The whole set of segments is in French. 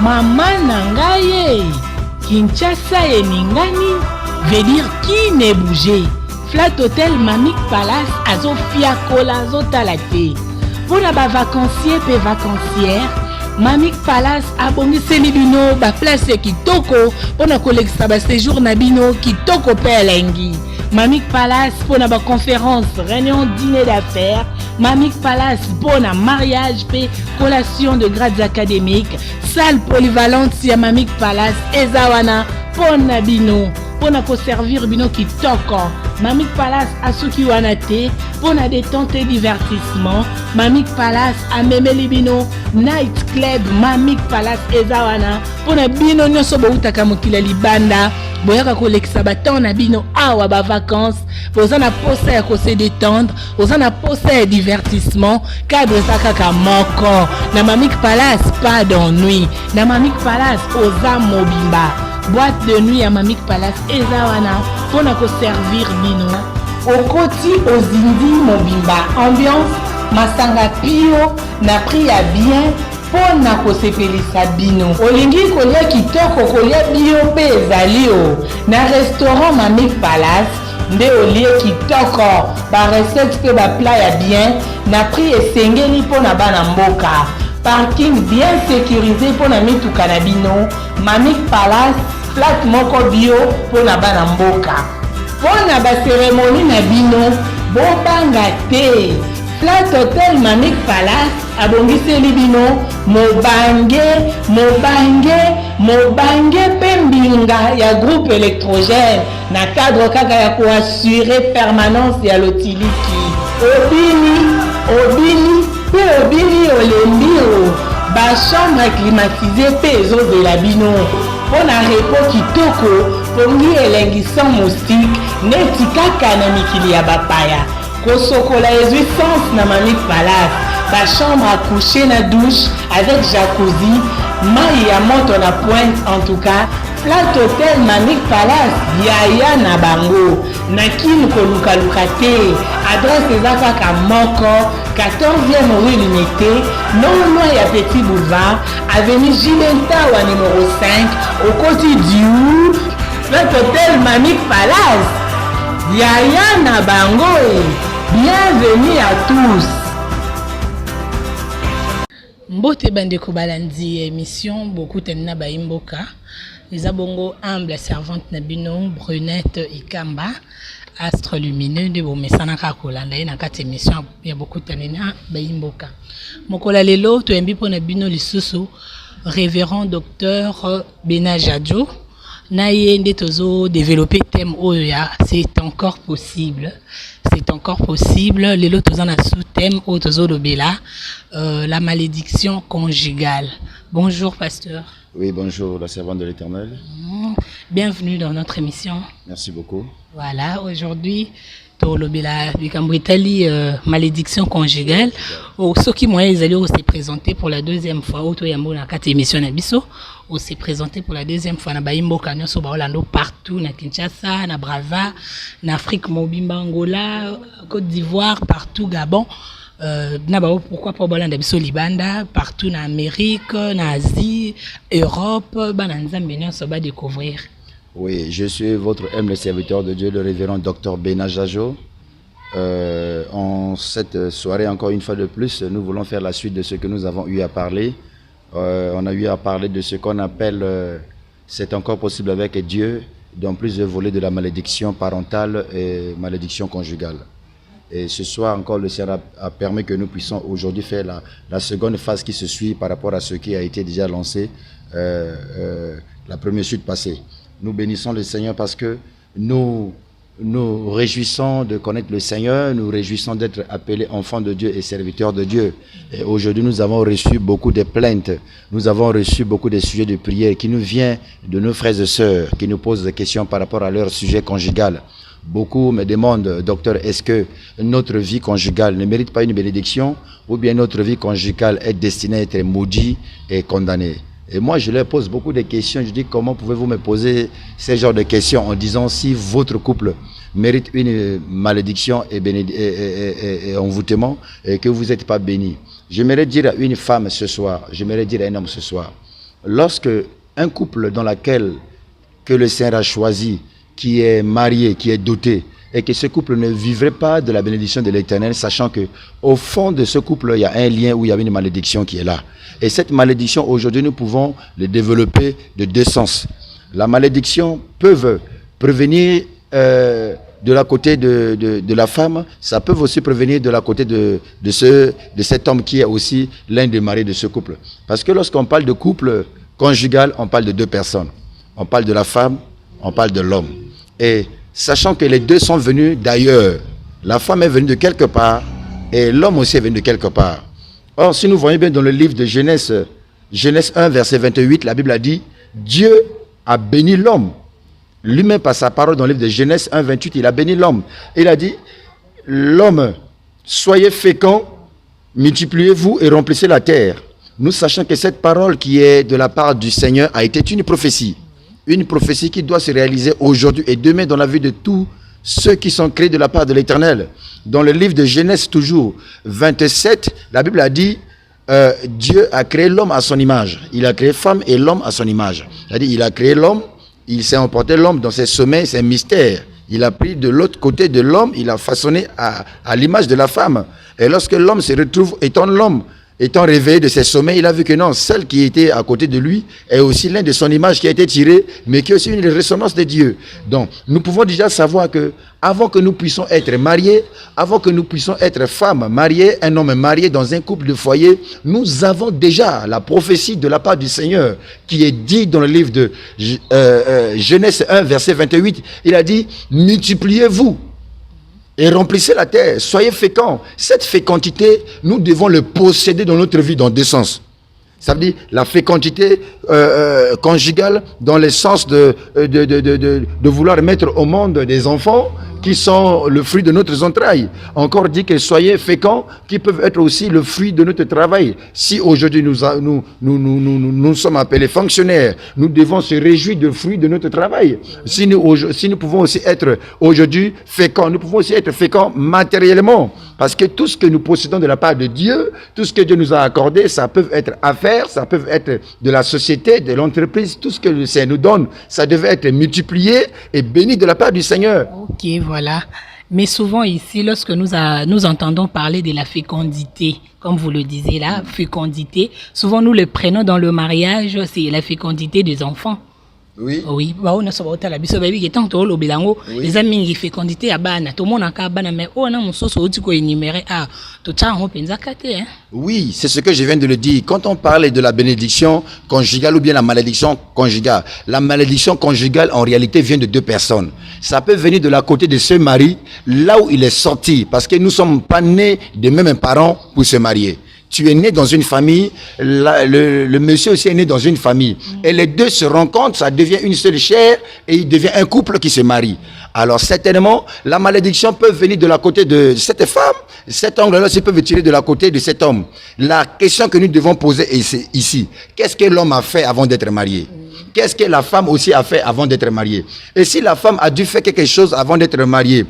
Maman Nangaye, Kinshasa et Ningani, veut dire qui n'est bougé. Flat Hotel Mamik Palace, Azofia Kola, Azotalate. Pour la vacancier et vacancière, Mamik Palace abongi selibino ba place kitoko pour na collecte ba séjour na bino kitoko pelengi. Mamik Palace pour na ba conférence, réunion, dîner d'affaires. Mamik Palace pour na mariage pe collation de grades académiques. Salle polyvalente ya Mamik Palace ezawana pour na bino. Pour na ko servir bino kitoko. Mamik Palace a suki wanate pour na détente et divertissement. Mamik Palace a memeli bino night club. Mamik Palace ezawana pour na bino nyoso boutaka mokila libanda. Boyaka kolekisa baton na bino awa ba vacances. Vous en a posé à se détendre, vous en a posé à divertissement. Cadre sakaka moko. Na Mamik Palace pas d'ennui. Na Mamik Palace oza mobimba. Boîte de nuit à Mamik Palace ezawana pour na ko servir bino. Okoti ozindi mobimba. Ambiance masanga pio na prix à bien. Pour na ko sepelisa bino. Olingi kolia kitoko kolia bio pe ezali o. Na restaurant Mamik Palace nde olie kitoko ba recette pe ba plat ya bien na prix esengeli po na bana mboka. Parking bien sécurisé pour na mituka na bino. Mamik Palace flat moko bio pour na bana mboka. Pour na ba cérémonie na bino bobanga te. Flat Hotel Mamik Palace abongiseli bino mobange pembinga ya groupe électrogène na cadre kaka ya ko assurer permanence ya lotiliki. Obini olembio ba chambre climatisée pe ezozela bino pour na repos kitoko pongi elengi sans moustique neti kaka na mikili ya bapaya. Kosokola jouissance na Mamik Palace. La chambre à coucher na douche avec jacuzzi, mai ya moto na pointe en tout cas. Flat Hotel Mamik Palace yaya na bango. Na kin koluka lukate. Adresse ezaka moko 14e rue L'Unité, non loin ya Petit Boulevard, avenue Gilenta wa numéro 5 au côté du Flat Hotel Mamik Palace. Yaya na bango. Bienvenue à tous. Mbote bandeko balandi émission beaucoup tenna ba imboka. Les abongo humble servante na bino Brunette Ikamba astre lumineux de bo mesana ka kolanda na kati émission ya beaucoup tenna ba imboka. Mokola lelo to embi pona bino lisusu révérend docteur Benajadjo. Na yende tozo développer thème oya c'est encore possible. C'est encore possible. Les lotos en a sous-thème au tozo de Bella, la malédiction conjugale. Bonjour, pasteur. Oui, bonjour, la servante de l'Éternel. Bienvenue dans notre émission. Merci beaucoup. Voilà, aujourd'hui, le Bella du Cambritali, malédiction conjugale. Ceux qui m'ont s'est présenté pour la deuxième fois. Auto Yambo na 4 émissions Nabiso. On s'est présenté pour la deuxième fois na Baimbo Kanyo so Baolando partout na Kinshasa, na Brazza, na Afrique Mobimba Angola, Côte d'Ivoire, partout Gabon. Na bao pourquoi pas Baolanda biso Libanda, partout na Amérique, na Asie, Europe, bananzambe nyonso ba découvrir. Oui, je suis votre humble serviteur de Dieu, le révérend docteur Benajadjo. En cette soirée, encore une fois de plus, nous voulons faire la suite de ce que nous avons eu à parler. On a eu à parler de ce qu'on appelle c'est encore possible avec Dieu, dans plusieurs volets de la malédiction parentale et malédiction conjugale. Et ce soir encore, le Seigneur a permis que nous puissions aujourd'hui faire la seconde phase qui se suit par rapport à ce qui a été déjà lancé la première suite passée. Nous bénissons le Seigneur parce que nous réjouissons de connaître le Seigneur, nous réjouissons d'être appelés enfants de Dieu et serviteurs de Dieu. Et aujourd'hui, nous avons reçu beaucoup de plaintes, nous avons reçu beaucoup de sujets de prière qui nous viennent de nos frères et sœurs, qui nous posent des questions par rapport à leur sujet conjugal. Beaucoup me demandent, docteur, est-ce que notre vie conjugale ne mérite pas une bénédiction ou bien notre vie conjugale est destinée à être maudite et condamnée? Et moi, je leur pose beaucoup de questions. Je dis, comment pouvez-vous me poser ce genre de questions en disant si votre couple mérite une malédiction et envoûtement et que vous n'êtes pas béni? J'aimerais dire à une femme ce soir, j'aimerais dire à un homme ce soir, lorsque un couple dans lequel que le Seigneur a choisi, qui est marié, qui est doté, et que ce couple ne vivrait pas de la bénédiction de l'Éternel, sachant que au fond de ce couple, il y a un lien où il y avait une malédiction qui est là. Et cette malédiction, aujourd'hui, nous pouvons le développer de deux sens. La malédiction peut prévenir de la côté de la femme, ça peut aussi prévenir de la côté de cet homme qui est aussi l'un des maris de ce couple. Parce que lorsqu'on parle de couple conjugal, on parle de deux personnes. On parle de la femme, on parle de l'homme. Et sachant que les deux sont venus d'ailleurs, la femme est venue de quelque part et l'homme aussi est venu de quelque part. Or, si nous voyons bien dans le livre de Genèse 1, verset 28, la Bible a dit « Dieu a béni l'homme ». Lui-même, par sa parole, dans le livre de Genèse 1, 28, il a béni l'homme. Il a dit « L'homme, soyez fécond, multipliez-vous et remplissez la terre ». Nous sachons que cette parole qui est de la part du Seigneur a été une prophétie. Une prophétie qui doit se réaliser aujourd'hui et demain dans la vie de tous ceux qui sont créés de la part de l'Éternel. Dans le livre de Genèse toujours 27, la Bible a dit Dieu a créé l'homme à son image. Il a créé femme et l'homme à son image. C'est-à-dire il a créé l'homme, il s'est emporté l'homme dans ses sommeils, c'est un mystère. Il a pris de l'autre côté de l'homme, il a façonné à l'image de la femme. Et lorsque l'homme se retrouve étant l'homme, étant réveillé de ses sommeils, il a vu que non, celle qui était à côté de lui est aussi l'un de son image qui a été tirée, mais qui est aussi une résonance de Dieu. Donc, nous pouvons déjà savoir que avant que nous puissions être mariés, avant que nous puissions être femmes mariées, un homme marié dans un couple de foyer, nous avons déjà la prophétie de la part du Seigneur qui est dit dans le livre de Genèse 1, verset 28. Il a dit, multipliez-vous et remplissez la terre, soyez féconds. Cette fécondité, nous devons le posséder dans notre vie dans deux sens. Ça veut dire la fécondité conjugale dans le sens de vouloir mettre au monde des enfants qui sont le fruit de notre entrailles. Encore dit que soyez féconds, qui peuvent être aussi le fruit de notre travail. Si aujourd'hui nous sommes appelés fonctionnaires, nous devons se réjouir du fruit de notre travail. Si nous pouvons aussi être aujourd'hui féconds, nous pouvons aussi être féconds matériellement. Parce que tout ce que nous possédons de la part de Dieu, tout ce que Dieu nous a accordé, ça peut être affaires, ça peut être de la société, de l'entreprise, tout ce que le Seigneur nous donne, ça devait être multiplié et béni de la part du Seigneur. Ok, voilà. Mais souvent ici, lorsque nous entendons parler de la fécondité, comme vous le disiez là, fécondité, souvent nous le prenons dans le mariage, c'est la fécondité des enfants. Oui. Oui, bah on a ça la biso baby qui tant to lo bilango les amis qui fécondité ya bana to mona ka bana mais on a musoso oti ko énumérer to tsa on penza kate hein. Oui, c'est ce que je viens de le dire. Quand on parle de la bénédiction conjugale ou bien la malédiction conjugale en réalité vient de deux personnes. Ça peut venir de la côté de ce mari là où il est sorti parce que nous sommes pas nés des mêmes parents pour se marier. Tu es né dans une famille, le monsieur aussi est né dans une famille. Et les deux se rencontrent, ça devient une seule chair et il devient un couple qui se marie. Alors certainement, la malédiction peut venir de la côté de cette femme, cet angle-là aussi peut tirer de la côté de cet homme. La question que nous devons poser ici, qu'est-ce que l'homme a fait avant d'être marié? Qu'est-ce que la femme aussi a fait avant d'être mariée? Et si la femme a dû faire quelque chose avant d'être mariée,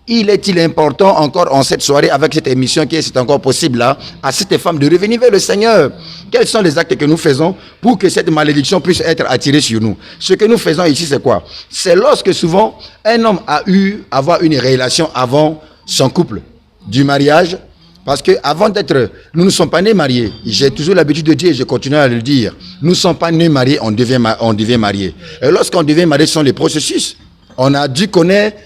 il est-il important encore en cette soirée avec cette émission qui est encore possible là, à cette femme de revenir vers le Seigneur? Quels sont les actes que nous faisons pour que cette malédiction puisse être attirée sur nous? Ce que nous faisons ici, c'est quoi? C'est lorsque souvent un homme a avoir une relation avant son couple, du mariage, parce que avant d'être, nous ne sommes pas nés mariés. J'ai toujours l'habitude de dire et je continue à le dire. Nous ne sommes pas nés mariés, on devient mariés. Et lorsqu'on devient marié, ce sont les processus. On a dû connaître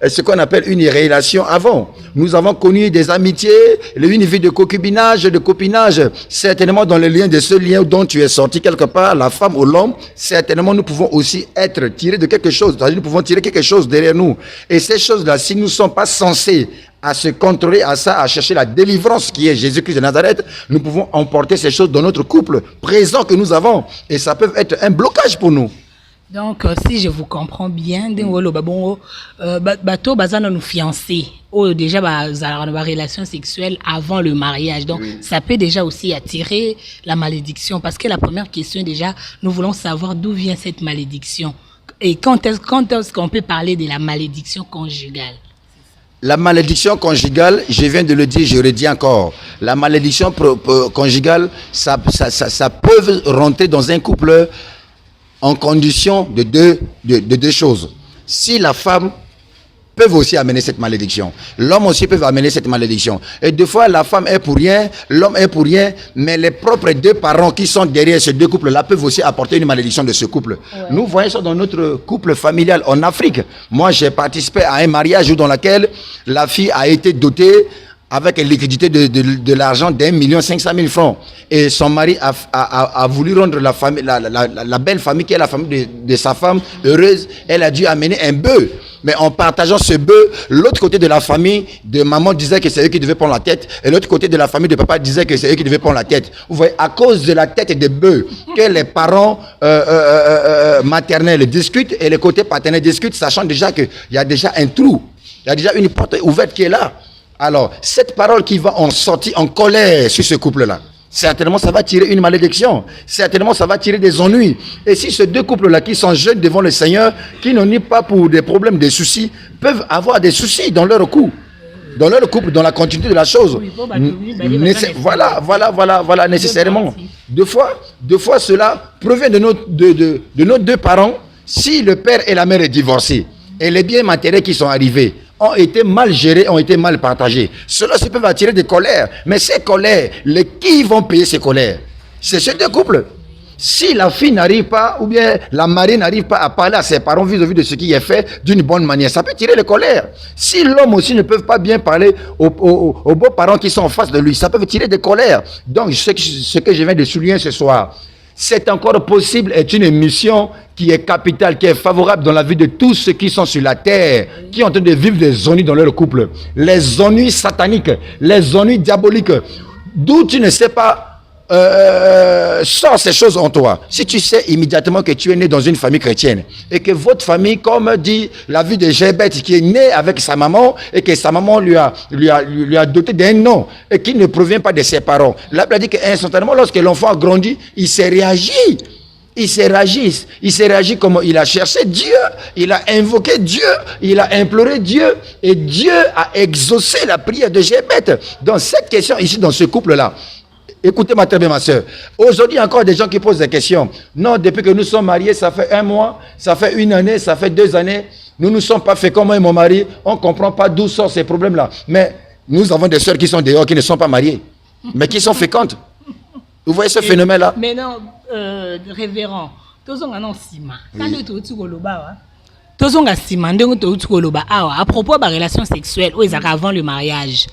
ce qu'on appelle une relation avant. Nous avons connu des amitiés, une vie de concubinage, de copinage. Certainement dans le lien de ce lien dont tu es sorti quelque part, la femme ou l'homme, certainement nous pouvons aussi être tirés de quelque chose. C'est-à-dire nous pouvons tirer quelque chose derrière nous. Et ces choses-là, si nous ne sommes pas censés à se contrôler à ça, à chercher la délivrance qui est Jésus-Christ de Nazareth, nous pouvons emporter ces choses dans notre couple présent que nous avons. Et ça peut être un blocage pour nous. Donc, si je vous comprends bien, bateau bazana nous fiancés, ou déjà une relation sexuelle avant le mariage. Donc, oui, ça peut déjà aussi attirer la malédiction. Parce que la première question, déjà, nous voulons savoir d'où vient cette malédiction. Et quand est-ce qu'on peut parler de la malédiction conjugale? La malédiction conjugale, je viens de le dire, je le dis encore. La malédiction conjugale, ça peut rentrer dans un couple en condition de deux choses. Si la femme peut aussi amener cette malédiction, l'homme aussi peut amener cette malédiction. Et des fois, la femme est pour rien, l'homme est pour rien, mais les propres deux parents qui sont derrière ces deux couples-là peuvent aussi apporter une malédiction de ce couple. Ouais. Nous voyons ça dans notre couple familial en Afrique. Moi, j'ai participé à un mariage dans lequel la fille a été dotée avec une liquidité de l'argent d'1,5 million et son mari a voulu rendre la belle famille qui est la famille de sa femme heureuse. Elle a dû amener un bœuf, mais en partageant ce bœuf, l'autre côté de la famille de maman disait que c'est eux qui devaient prendre la tête et l'autre côté de la famille de papa disait que c'est eux qui devaient prendre la tête. Vous voyez, à cause de la tête de bœuf que les parents maternels discutent et les côtés paternels discutent, sachant déjà qu'il y a déjà un trou, il y a déjà une porte ouverte qui est là. Alors, cette parole qui va en sortir en colère sur ce couple-là, certainement ça va tirer une malédiction, certainement ça va tirer des ennuis. Et si ces deux couples-là qui sont jeunes devant le Seigneur, qui n'en ont pas pour des problèmes, des soucis, peuvent avoir des soucis dans leur couple, dans la continuité de la chose. Voilà, nécessairement. Deux fois cela provient de nos deux parents. Si le père et la mère est divorcés et les biens matériels qui sont arrivés ont été mal gérés, ont été mal partagés. Cela se peut attirer des colères. Mais ces colères, qui vont payer ces colères? C'est ces deux couples. Si la fille n'arrive pas, ou bien la mariée n'arrive pas à parler à ses parents vis-à-vis de ce qui est fait d'une bonne manière, ça peut tirer les colères. Si l'homme aussi ne peut pas bien parler aux beaux-parents qui sont en face de lui, ça peut tirer des colères. Donc, ce que je viens de souligner ce soir, c'est encore possible, est une mission qui est capitale, qui est favorable dans la vie de tous ceux qui sont sur la terre, qui sont en train de vivre des ennuis dans leur couple. Les ennuis sataniques, les ennuis diaboliques, d'où tu ne sais pas, sors ces choses en toi. Si tu sais immédiatement que tu es né dans une famille chrétienne et que votre famille, comme dit la vie de Jébet, qui est né avec sa maman et que sa maman lui a doté d'un nom et qui ne provient pas de ses parents, la Bible dit qu'instantanément, lorsque l'enfant a grandi, il s'est réagi. Il s'est réagi comme il a cherché Dieu, il a invoqué Dieu, il a imploré Dieu et Dieu a exaucé la prière de Jébet. Dans cette question ici, dans ce couple-là, écoutez-moi très bien, ma soeur. Aujourd'hui, encore des gens qui posent des questions. Non, depuis que nous sommes mariés, ça fait 1 mois, ça fait 1 année, ça fait 2 années. Nous ne sommes pas féconds, moi et mon mari. On ne comprend pas d'où sortent ces problèmes-là. Mais nous avons des soeurs qui sont dehors, qui ne sont pas mariées, mais qui sont fécondes. Vous voyez ce phénomène-là? Mais non, révérend. À propos de la relation sexuelle, avant le mariage.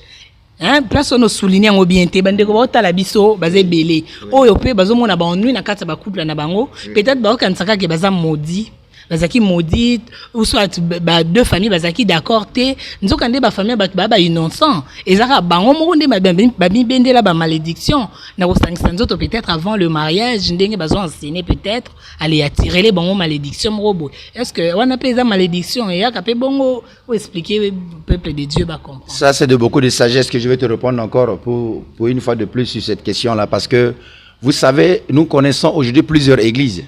Place on souligner en bien te bande ko ta la biso bazé belé oyo pe bazo mona ba ennui na kata ba couple na bango peut-être ba okansaka ke baza maudit bazaki maudit ou soit ba deux familles bazaki d'accord te nzoka nde ba famille ba innocent ezaka bango moko nde ba bendela ba malédiction na ko sangisa nzoto peut-être avant le mariage ndenge bazo enseigner peut-être aller attirer les bango malédiction robo. Est-ce que on appelle ça malédiction et yaka pe bongo ou expliquer au peuple de Dieu ba comprendre? Ça c'est de beaucoup de sagesse que je vais te répondre encore pour une fois de plus sur cette question-là, parce que vous savez, nous connaissons aujourd'hui plusieurs églises.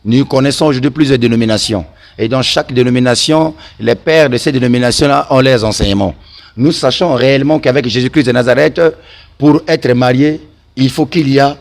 Nous connaissons aujourd'hui plusieurs dénominations. Et dans chaque dénomination, les pères de ces dénominations-là ont leurs enseignements. Nous sachons réellement qu'avec Jésus-Christ de Nazareth, pour être marié, il faut qu'il y a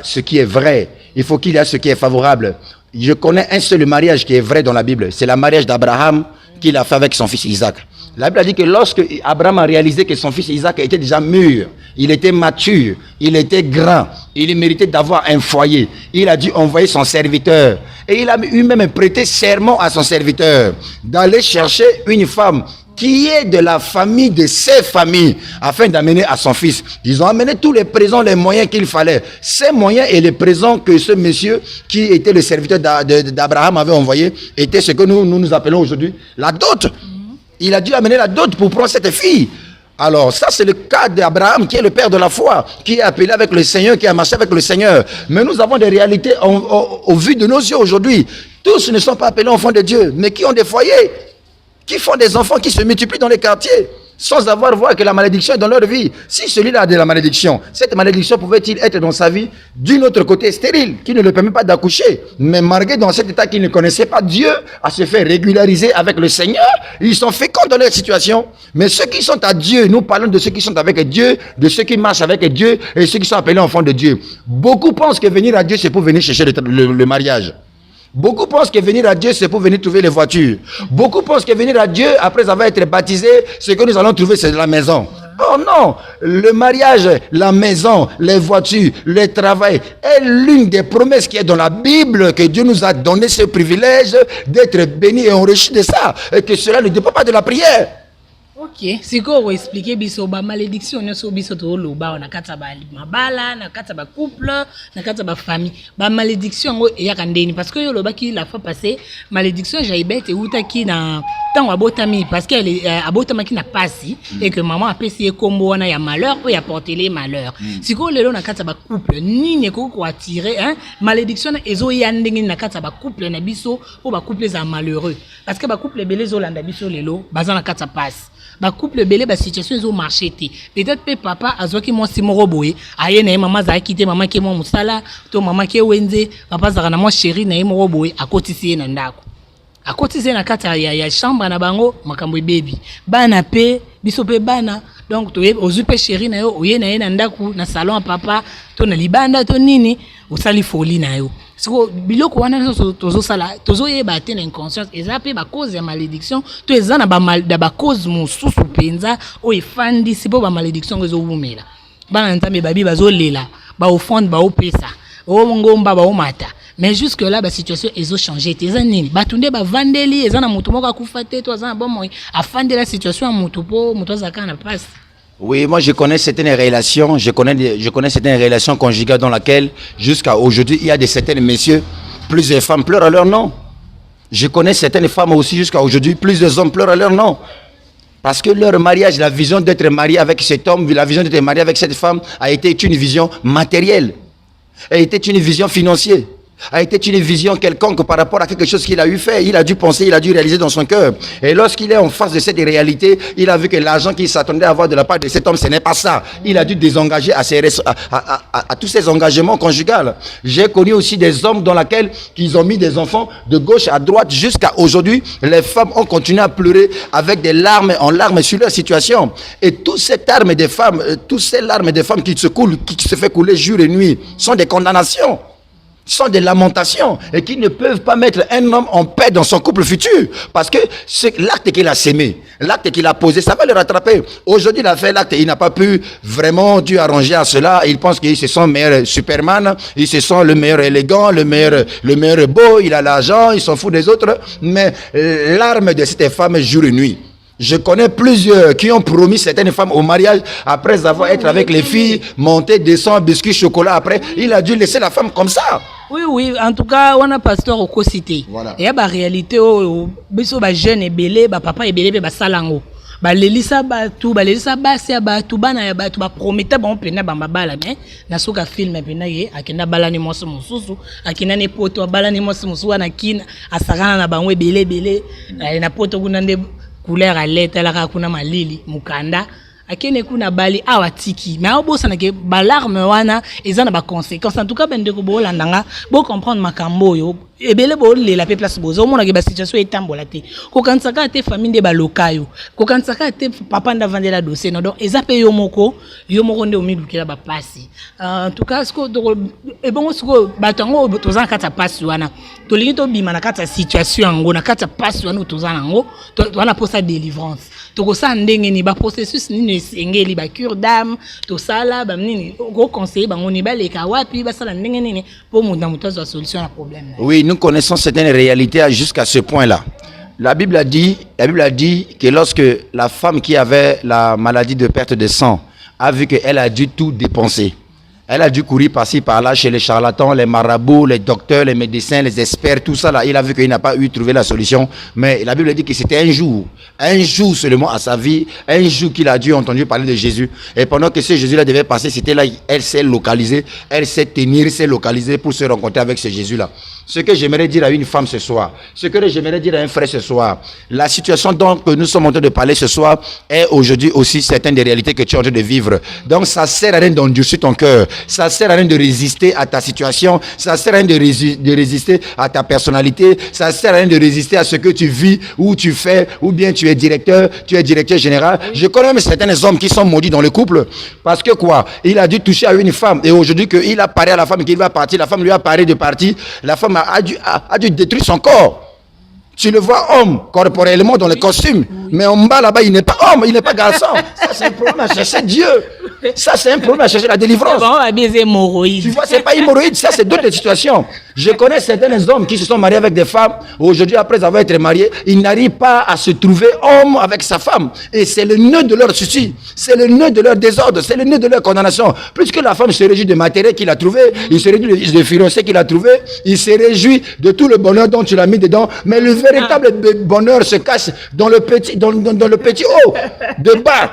ce qui est vrai. Il faut qu'il y a ce qui est favorable. Je connais un seul mariage qui est vrai dans la Bible. C'est le mariage d'Abraham qu'il a fait avec son fils Isaac. La Bible a dit que lorsque Abraham a réalisé que son fils Isaac était déjà mûr, il était mature, il était grand, il méritait d'avoir un foyer, il a dû envoyer son serviteur. Et il a lui-même prêté serment à son serviteur d'aller chercher une femme qui est de la famille de ses familles, afin d'amener à son fils. Ils ont amené tous les présents, les moyens qu'il fallait. Ces moyens et les présents que ce monsieur, qui était le serviteur d'Abraham, avait envoyé, était ce que nous appelons aujourd'hui la dot. Il a dû amener la dot pour prendre cette fille. Alors ça c'est le cas d'Abraham qui est le père de la foi, qui est appelé avec le Seigneur, qui a marché avec le Seigneur. Mais nous avons des réalités au vu de nos yeux aujourd'hui. Tous ne sont pas appelés enfants de Dieu, mais qui ont des foyers, qui font des enfants qui se multiplient dans les quartiers. sans avoir voir que la malédiction est dans leur vie. Si celui-là a de la malédiction, cette malédiction pouvait-il être dans sa vie d'une autre côté stérile, qui ne le permet pas d'accoucher, mais marqué dans cet état qu'il ne connaissait pas Dieu, à se faire régulariser avec le Seigneur, ils sont féconds dans leur situation. Mais ceux qui sont à Dieu, nous parlons de ceux qui sont avec Dieu, de ceux qui marchent avec Dieu et ceux qui sont appelés enfants de Dieu. Beaucoup pensent que venir à Dieu, c'est pour venir chercher le mariage. Beaucoup pensent que venir à Dieu, c'est pour venir trouver les voitures. Beaucoup pensent que venir à Dieu, après avoir été baptisé, ce que nous allons trouver, c'est la maison. Oh non, le mariage, la maison, les voitures, le travail est l'une des promesses qui est dans la Bible, que Dieu nous a donné ce privilège d'être bénis et enrichis de ça, et que cela ne dépend pas de la prière. Ok, siko expliquer biso ba malédiction nyonso biso to loba na kata ba mabala na kata ba couple na kata ba famille ba malédiction ngo eyaka ndeni parce que yo loba ki la fois passée malédiction jaibet e utaki na tango abotami parce que elle abotama ki na pasi et que maman apesi e kombo wana ya malheur ou ya porter les malheurs siko lelo na kata ba couple nini ko attirer hein malédiction ezo ya ndenge na kata ba couple na biso ou ba couple za malheureux parce que ba couple belé zo landa biso lelo baza na kata pasi ba couple belé ba situation zo marché té peut-être pe papa azoki mo simoro boye aye na maman za kité maman ke mo musala to maman ke wenze papa za na mo chéri na mo boye akotisi na ndako akotisi na kata ya chambre na bango makambo baby bana pe biso pe bana donc to ozupe chéri na yo oye na ndako na salon à papa to na libanda to nini osali folie na yo siko biloko wana tozo sala tozo yeba te na inconscience ezape ba cause ya malédiction to ezana ba cause mususu penza o efandi sipo ba malédiction ezo bumela bana ntambe babi bazolela ba offrande ba opesa o ngomba ba omata mais jusque là ba situation ezo changer teza nini batunde ba vandeli ezana mutu moko akufa te to azana bon moi afande la situation ya mutu po mutu azaka na passe. Oui, moi je connais certaines relations, je connais certaines relations conjugales dans lesquelles jusqu'à aujourd'hui il y a de certaines messieurs, plusieurs femmes pleurent à leur nom. Je connais certaines femmes aussi jusqu'à aujourd'hui, plusieurs hommes pleurent à leur nom. Parce que leur mariage, la vision d'être marié avec cet homme, la vision d'être marié avec cette femme a été une vision matérielle, a été une vision financière, a été une vision quelconque par rapport à quelque chose qu'il a eu fait. Il a dû penser, il a dû réaliser dans son cœur. Et lorsqu'il est en face de cette réalité, il a vu que l'argent qu'il s'attendait à avoir de la part de cet homme, ce n'est pas ça. Il a dû désengager à tous ses engagements conjugaux. J'ai connu aussi des hommes dans lesquels ils ont mis des enfants de gauche à droite jusqu'à aujourd'hui. Les femmes ont continué à pleurer avec des larmes en larmes sur leur situation. Et toutes ces larmes des femmes, qui se fait couler jour et nuit sont des condamnations, sont des lamentations et qui ne peuvent pas mettre un homme en paix dans son couple futur parce que c'est l'acte qu'il a sémé, l'acte qu'il a posé, ça va le rattraper. Aujourd'hui, il a fait l'acte, il n'a pas pu vraiment dû arranger à cela. Il pense qu'il se sent meilleur Superman, il se sent le meilleur élégant, le meilleur beau, il a l'argent, il s'en fout des autres. Mais l'arme de cette femme jour et nuit. Je connais plusieurs qui ont promis certaines femmes au mariage après avoir été avec les filles, monter, descendre, biscuits, chocolat. Après, il a dû laisser la femme comme ça. Oui, en tout cas, on a pasteur au cité. Voilà. Et il y a la réalité, biso ba jeune et belé, ba papa et belé, ba salango. Ba lelisa ba tout, ba lelisa ba se ba tout, ba na ba tout, ba prometa ba on pena ba mabala mais na soka film pena ye akenda bala ni moso mususu akina ne poto bala ni moso mususu na kina asakana na bangwe belé na poto kuna nde couleur à l'être la kuna malili mukanda akene kuna bali awatiki mais obosa na ke balarme wana ezana ba conséquences en tout cas bende ko bolandanga bo comprendre makambo yo ebele bo lela pe place bozo mona ke ba situation etambola te ko kansaka te famille de balokayo ko kansaka te papa nda vandela dossier no donc ezape yo moko nde omilukela ba pasi en tout cas sko e bon sko batango tozana kata pasi wana to lingi to bima na kata situation ngo na kata pasi wana tozana ngo wana posa délivrance to ko sa ndenge ni ba processus ni engeli ba cure d'âme to sala ba nini ko conseiller bango ni baleka wapi ba sala ndenge nini pour muta zo solution à problème. Oui, nous connaissons certaines réalités jusqu'à ce point-là. La Bible a dit que lorsque la femme qui avait la maladie de perte de sang a vu qu'elle a dû tout dépenser, Elle a dû courir par-ci, par-là, chez les charlatans, les marabouts, les docteurs, les médecins, les experts, tout ça là. Il a vu qu'il n'a pas trouvé la solution. Mais la Bible dit que c'était un jour seulement à sa vie, un jour qu'il a dû entendre parler de Jésus. Et pendant que ce Jésus-là devait passer, c'était là, elle s'est localisée, elle s'est tenir, s'est localisée pour se rencontrer avec ce Jésus-là. Ce que j'aimerais dire à une femme ce soir, ce que j'aimerais dire à un frère ce soir, la situation dont nous sommes en train de parler ce soir est aujourd'hui aussi certaines des réalités que tu es en train de vivre. Donc ça sert à rien d'endurcir ton cœur, ça sert à rien de résister à ta situation, ça sert à rien de résister à ta personnalité, ça sert à rien de résister à ce que tu vis, ou tu fais, ou bien tu es directeur général. Je connais même certains hommes qui sont maudits dans le couple, parce que quoi, il a dû toucher à une femme, et aujourd'hui qu'il a parlé à la femme qu'il va partir, la femme lui a parlé de partir, la femme a dû détruire son corps. Tu le vois homme, corporellement dans le costume, mais en bas là-bas, il n'est pas homme, il n'est pas garçon. Ça, c'est un problème à chercher Dieu. Ça, c'est un problème à chercher la délivrance. Bon, à baiser hémorroïde. Tu vois, c'est pas hémorroïde, ça, c'est d'autres situations. Je connais certains hommes qui se sont mariés avec des femmes. Aujourd'hui, après avoir été mariés, ils n'arrivent pas à se trouver homme avec sa femme. Et c'est le nœud de leur souci. C'est le nœud de leur désordre. C'est le nœud de leur condamnation. Plus que la femme se réjouit de matériel qu'il a trouvé, il se réjouit de fiancé qu'il a trouvé, il se réjouit de tout le bonheur dont tu l'as mis dedans. Mais le véritable bonheur se cache dans le petit, dans le petit haut, de bas.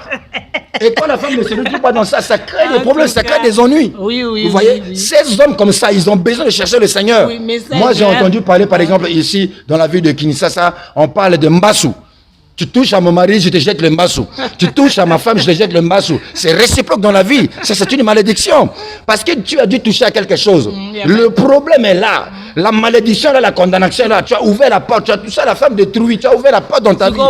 Et quand la femme ne se réjouit pas dans ça, ça crée des problèmes, ça crée des ennuis. Oui, vous voyez, ces hommes comme ça, ils ont besoin de chercher le Seigneur. Oui, moi, j'ai entendu parler, par exemple, ici, dans la ville de Kinshasa, on parle de Mbassou. Tu touches à mon mari, je te jette le mbassou. Tu touches à ma femme, je te jette le mbassou. C'est réciproque dans la vie. Ça, c'est une malédiction. Parce que tu as dû toucher à quelque chose. Le problème est là. La malédiction, là, la condamnation, là. Tu as ouvert la porte. Tu as touché à la femme détruite. Tu as ouvert la porte dans ta vie.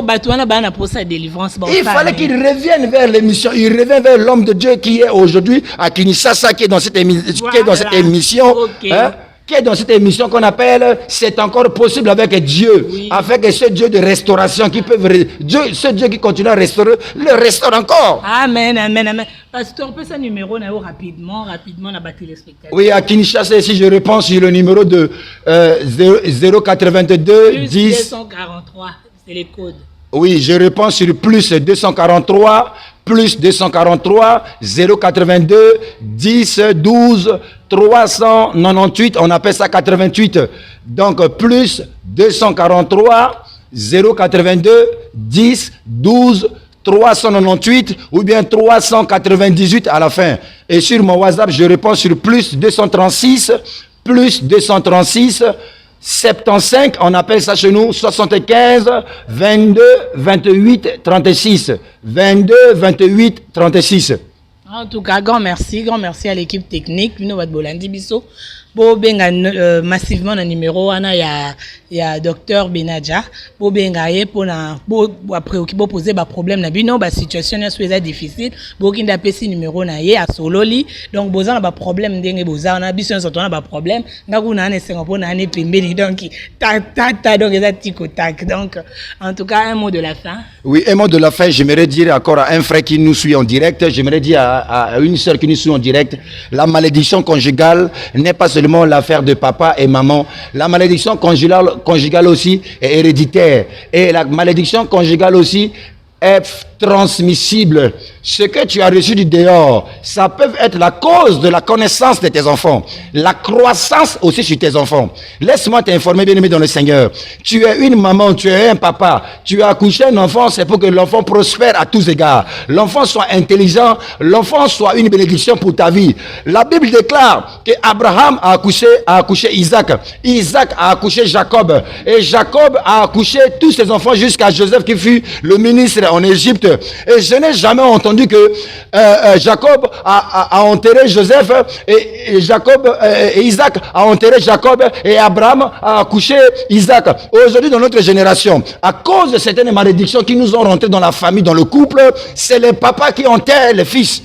Il fallait qu'il revienne vers l'émission. Il revient vers l'homme de Dieu qui est aujourd'hui à Kinshasa, qui est dans cette émission. Okay. Hein? Qui est dans cette émission qu'on appelle « C'est encore possible avec Dieu », avec ce Dieu de restauration qui peut... ce Dieu qui continue à restaurer, le restaure encore. Amen, amen, amen. Pasteur, on peut ça numéro rapidement, on a battu les spectateurs. Oui, à Kinshasa, si je réponds sur le numéro de 082 plus 10... 243, c'est les codes. Oui, je réponds sur plus 243, plus 243, 082, 10, 12, 398, on appelle ça 88. Donc, plus 243, 082, 10, 12, 398 ou bien 398 à la fin. Et sur mon WhatsApp, je réponds sur plus 236, 75, on appelle ça chez nous 75 22 28 36. 22 28 36. En tout cas, grand merci à l'équipe technique. Nous va Bolandi Bisso. Massivement le numéro il y a docteur Benadja pour bengaye pour préoccuper poser ba problème na bino ba situation na soit difficile pour qu'il d'appel si numéro na ye a sololi donc boza ba problème ndenge boza na biso so na ba problème ngaku na ne sengo pour na ne pembeni donc ta donc ça tico tac donc en tout cas un mot de la fin. Oui, un mot de la fin, j'aimerais dire encore à un frère qui nous suit en direct, j'aimerais dire à une sœur qui nous suit en direct, la malédiction conjugale n'est pas seulement l'affaire de papa et maman. La malédiction conjugale aussi est héréditaire. Et la malédiction conjugale aussi est transmissible. Ce que tu as reçu du dehors, ça peut être la cause de la connaissance de tes enfants, la croissance aussi chez tes enfants. Laisse-moi t'informer, bien-aimé dans le Seigneur. Tu es une maman, tu es un papa, tu as accouché un enfant, c'est pour que l'enfant prospère à tous égards. L'enfant soit intelligent, l'enfant soit une bénédiction pour ta vie. La Bible déclare que Abraham a accouché Isaac. Isaac a accouché Jacob. Et Jacob a accouché tous ses enfants jusqu'à Joseph qui fut le ministre en Égypte. Et je n'ai jamais entendu que Jacob a enterré Joseph et Isaac a enterré Jacob et Abraham a accouché Isaac. Aujourd'hui, dans notre génération, à cause de certaines malédictions qui nous ont rentré dans la famille, dans le couple, c'est les papas qui enterrent les fils.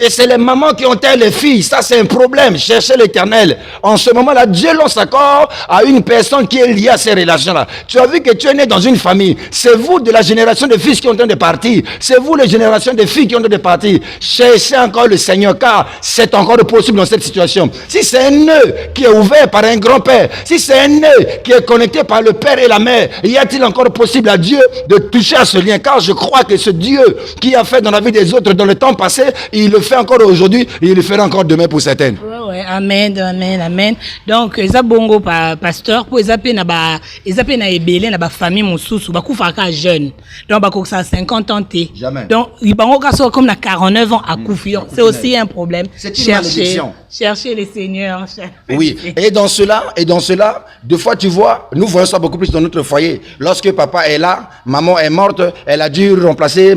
Et c'est les mamans qui enterrent les filles. Ça, c'est un problème. Cherchez l'Éternel. En ce moment-là, Dieu lance encore à une personne qui est liée à ces relations-là. Tu as vu que tu es né dans une famille. C'est vous de la génération de fils qui sont en train de partir. C'est vous la génération de filles qui sont en train de partir. Cherchez encore le Seigneur, car c'est encore possible dans cette situation. Si c'est un nœud qui est ouvert par un grand-père, si c'est un nœud qui est connecté par le père et la mère, y a-t-il encore possible à Dieu de toucher à ce lien? Car je crois que ce Dieu qui a fait dans la vie des autres dans le temps passé, il le fait encore aujourd'hui, il le fera encore demain pour certaines. Ouais, amen, amen, amen. Donc, eza bongo pasteur, pour eza pe na ebele na ba famille mosusu, ba kufaka jeune. Donc, ba koksa 50 ans té. Jamais. Donc, il bango kaso comme na 49 ans à Koufi. C'est aussi un problème. C'est une malédiction. Cherchez les seigneurs. Oui, et dans cela, deux fois tu vois, nous voyons ça beaucoup plus dans notre foyer. Lorsque papa est là, maman est morte, elle a dû remplacer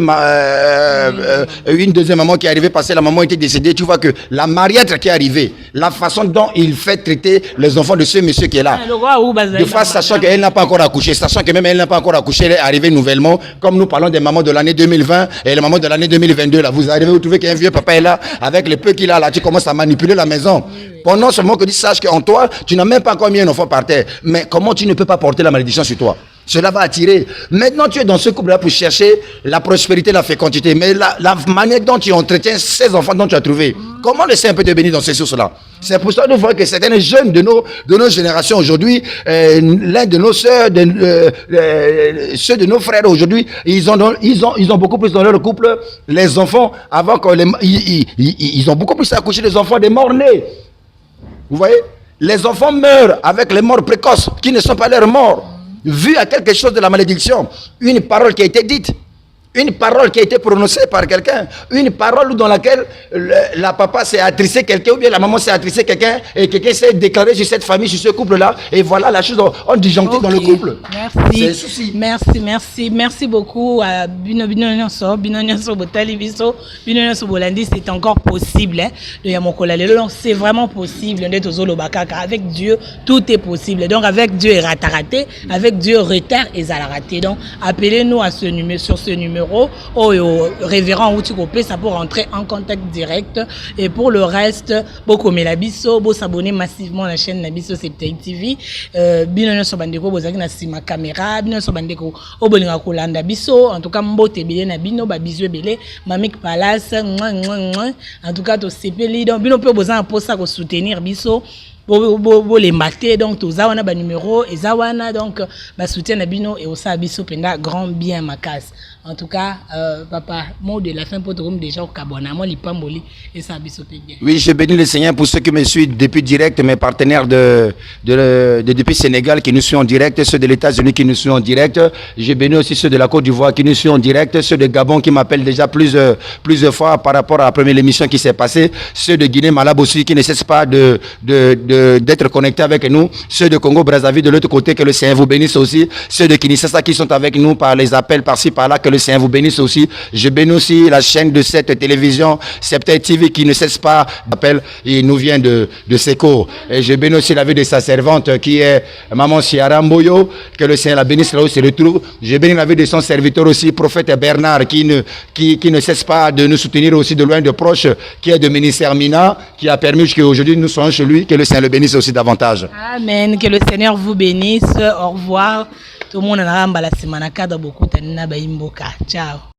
une deuxième maman qui est arrivée parce que la maman était décédée. Tu vois que la mariette qui est arrivée, la façon dont il fait traiter les enfants de ce monsieur qui est là. De fois, sachant qu'elle n'a pas encore accouché, sachant que même elle n'a pas encore accouché, elle est arrivée nouvellement, comme nous parlons des mamans de l'année 2020 et les mamans de l'année 2022. Là, vous arrivez, vous trouvez qu'un vieux papa est là, avec le peu qu'il a là, tu commences à manipuler la maison. Pendant seulement que tu saches qu'en toi, tu n'as même pas encore mis un enfant par terre. Mais comment tu ne peux pas porter la malédiction sur toi? Cela va attirer. Maintenant, tu es dans ce couple-là pour chercher la prospérité, la fécondité. Mais la manière dont tu entretiens ces enfants dont tu as trouvé, comment le Seigneur peut te bénir dans ces sources-là? C'est pour ça que nous voyons que certains jeunes de nos générations aujourd'hui, l'un de nos sœurs, ceux de nos frères aujourd'hui, ils ont beaucoup plus dans leur couple les enfants avant ils ont beaucoup plus accouché des enfants des morts-nés. Vous voyez? Les enfants meurent avec les morts précoces qui ne sont pas leurs morts. Vu à quelque chose de la malédiction, une parole qui a été dite, une parole qui a été prononcée par quelqu'un, une parole dans laquelle la papa s'est attristé quelqu'un ou bien la maman s'est attristé quelqu'un et quelqu'un s'est déclaré sur cette famille, sur ce couple-là et voilà la chose on disjoncté dans le couple. Merci. C'est un souci. Merci beaucoup à Bino Botali Biso, Bino Bolandi, c'est encore possible hein, de Yamokola. Donc c'est vraiment possible d'être aux Olobakaka. Avec Dieu, tout est possible. Donc avec Dieu, il raté, avec Dieu, retard et raté. Donc appelez-nous à sur ce numéro. Au révérend Outikopé, ça pour rentrer en contact direct. Et pour le reste, beaucoup mais la biso, beau s'abonner massivement à la chaîne Nabiso Septei TV. Binono Sobandeko, bozaki na sima caméra, Binono Sobandeko, obolinga kolanda biso. En tout cas, mbote belé na bino, babizwe belé, Mamik Palace, en tout cas, to sepeli. Donc, bino pe bozan pour ça ko soutenir biso. Les matés donc tous awana ba numéro et zawana donc ba soutien na bino et osa biso penda grand bien ma casse. En tout cas papa mot de la fin pour tout déjà au kabonamo lipamboli et ça biso bien. Oui, je bénis le Seigneur pour ceux qui me suivent depuis direct, mes partenaires depuis Sénégal qui nous suivent en direct, ceux de les États-Unis qui nous suivent en direct. Je bénis aussi ceux de la Côte d'Ivoire qui nous suivent en direct, ceux de Gabon qui m'appellent déjà plusieurs fois par rapport à la première émission qui s'est passée, ceux de Guinée-Malab aussi qui ne cessent pas d'être connectés avec nous, ceux de Congo-Brazzaville de l'autre côté, que le Seigneur vous bénisse aussi, ceux de Kinshasa qui sont avec nous par les appels par-ci par-là, que le Seigneur vous bénisse aussi. Je bénis aussi la chaîne de cette télévision Septei TV qui ne cesse pas d'appeler, il nous vient de Seko. Et je bénis aussi la vie de sa servante qui est Maman Siara Mboyo, que le Seigneur la bénisse là où c'est le trou. Je bénis la vie de son serviteur aussi, prophète Bernard, qui ne cesse pas de nous soutenir aussi de loin de proche, qui est de ministère Mina, qui a permis qu'aujourd'hui nous soyons chez lui, que le Seigneur le bénisse aussi davantage. Amen. Que le Seigneur vous bénisse. Au revoir. Tout le monde a un cadre beaucoup. Ciao.